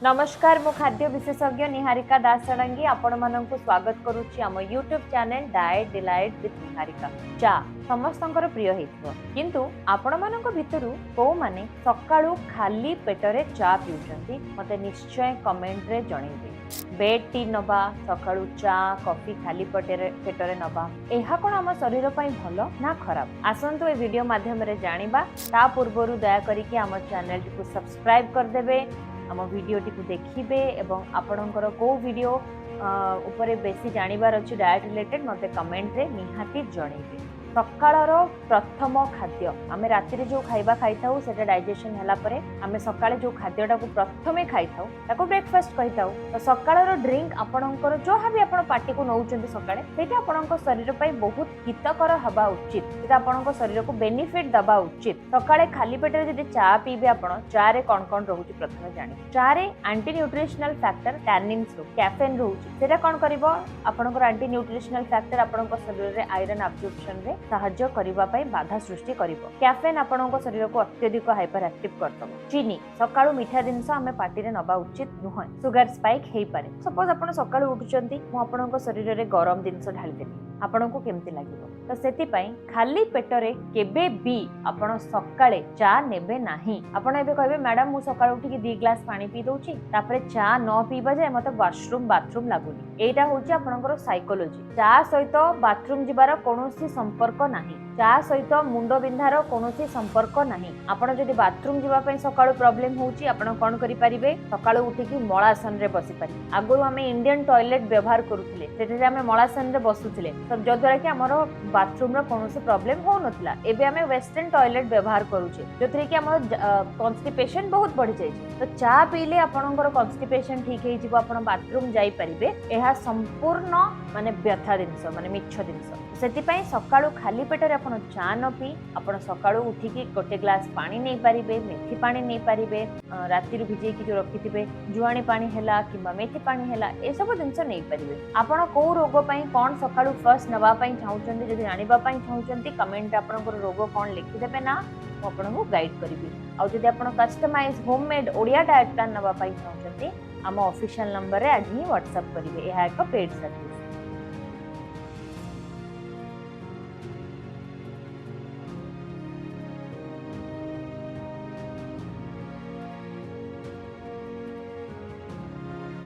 नमस्कार मु खाद्य विशेषज्ञ निहारिका दास षडंगी आपण मानक स्वागत करुच्ची आम YouTube channel diet delight with Niharika. चा समस्तंकर प्रिय हेतिबो किंतु आपण मानक भितरु को माने सकाळू खाली पेटरे चा पिउचंती मते निश्चय कमेंट रे जणैबे। बेड टी नबा सकाळू चा कॉफी खाली पेटरे नबा एहा कोन आम शरीर पई भलो ना खराब आसंतु ए वीडियो माध्यम रे जानिबा। ता पूर्वरु दया करी कि आम चैनल को सब्सक्राइब कर देबे, आम भिडियोटी को देखिए एवं आपणकर को वीडियो उपरे बेसी जानिबार अछि डायट रिलेटेड मते कमेंट रे निहाती जणैबे। सकाळर प्रथम खाद्य आमे रातिर जो खाइबा खाइथाउ सेटा डाइजेशन हला परे आमे सकाळे जो खाद्यटा को प्रथमे खाइथाउ ताको ब्रेकफास्ट कहिथाउ। तो सकाळर ड्रिंक आपणकर जो हाबी आपण पार्टी को नउचंती सकाळे सेटा आपणक शरीर पई बहुत हितकर हबा उचित, सेटा आपणक शरीर को बेनिफिट दबा उचित। सकाळे खाली पेटरे जदि चा पीबे आपण चा रे कोन कोन रहउची प्रथमे जानि। चा रे एंटी न्यूट्रिशनल फैक्टर टैनिन्स रो कैफेन रहउची सेटा कोन करिवो आपणकर एंटी न्यूट्रिशनल फैक्टर आपणक शरीर रे आयरन अब्जॉर्प्शन रे साहाय्य करिबा पई बाधा सृष्टि करिवो। कैफेन आपणक शरीर को अत्यधिक हाइपर एक्टिव करतबो। चीनी सकाळू मीठा जिंस आमे पार्टी रे नबा उचित नुह, सुगर स्पाइक हेई पारे। सपोज आपण सकाळू उठुचंती मु आपणक शरीर रे गरम जिंस ढाली देली आपणको केमति लागिवो। तो सेति पई खाली पेटरे केबे बी आपण सकाळे चा नेबे नाही। आपण एबे कहबे मैडम मु सकाळू उठी 2 ग्लास पानी पी दोची तापरे चा न पीबा जाय मते बाथरूम लागुनी। एटा होची आपणकर साइकोलॉजी। चा सहित बाथरूम जिबार कोनोसी संपर्क नाही, चा सहित मुंड बिंधार कोनोसी संपर्क नाही। आपण जदि बाथरूम जिबा पई सकाळू प्रॉब्लम होची आपण कोन करि परिबे सकाळू उठी कि मळासन रे बसी पारि। आगुरु हमें इंडियन टॉयलेट व्यवहार करूथिले सेते हमें मळासन रे बसुथिले तो जद्वारा कि हमरो बाथरूम रो कोनोसी प्रॉब्लम हो नथला। एबे हमें वेस्टर्न टॉयलेट व्यवहार करूचे जोथरे कि हमरो कॉन्स्टिपेशन बहुत बढ़ी जाय तो चा पीले आपनकर कॉन्स्टिपेशन ठीक हे जिवो आपण बाथरूम जाई परिबे। एहा संपूर्ण माने व्यथा दिनस माने मिच्छ दिनस। सेति पई सकाळू खाली पेटरे आपण चा न पी आपण सकाळू उठी कि गोटे ग्लास पानी नै परिबे, मेथी पानी नै परिबे, राती रु भिजे कि जो रखिथिबे जुआणी पानी हैला किबा मेथी पानी हैला ए सब दिनस नै परिबे। आपण को रोग पई कोन सकाळू फर्स्ट नबा पई चाहुचंती जदि जानिबा पई चाहुचंती कमेंट आपनकर रोग कोन लिखि देबे ना मु आपनकु गाइड करिबि। आ जदि आपण customize homemade Odia diet plan नबा पई चाहुचंती आम ऑफिशियल नंबर रे आज ही व्हाट्सएप करिवे। एहा एक पेड सर्विस।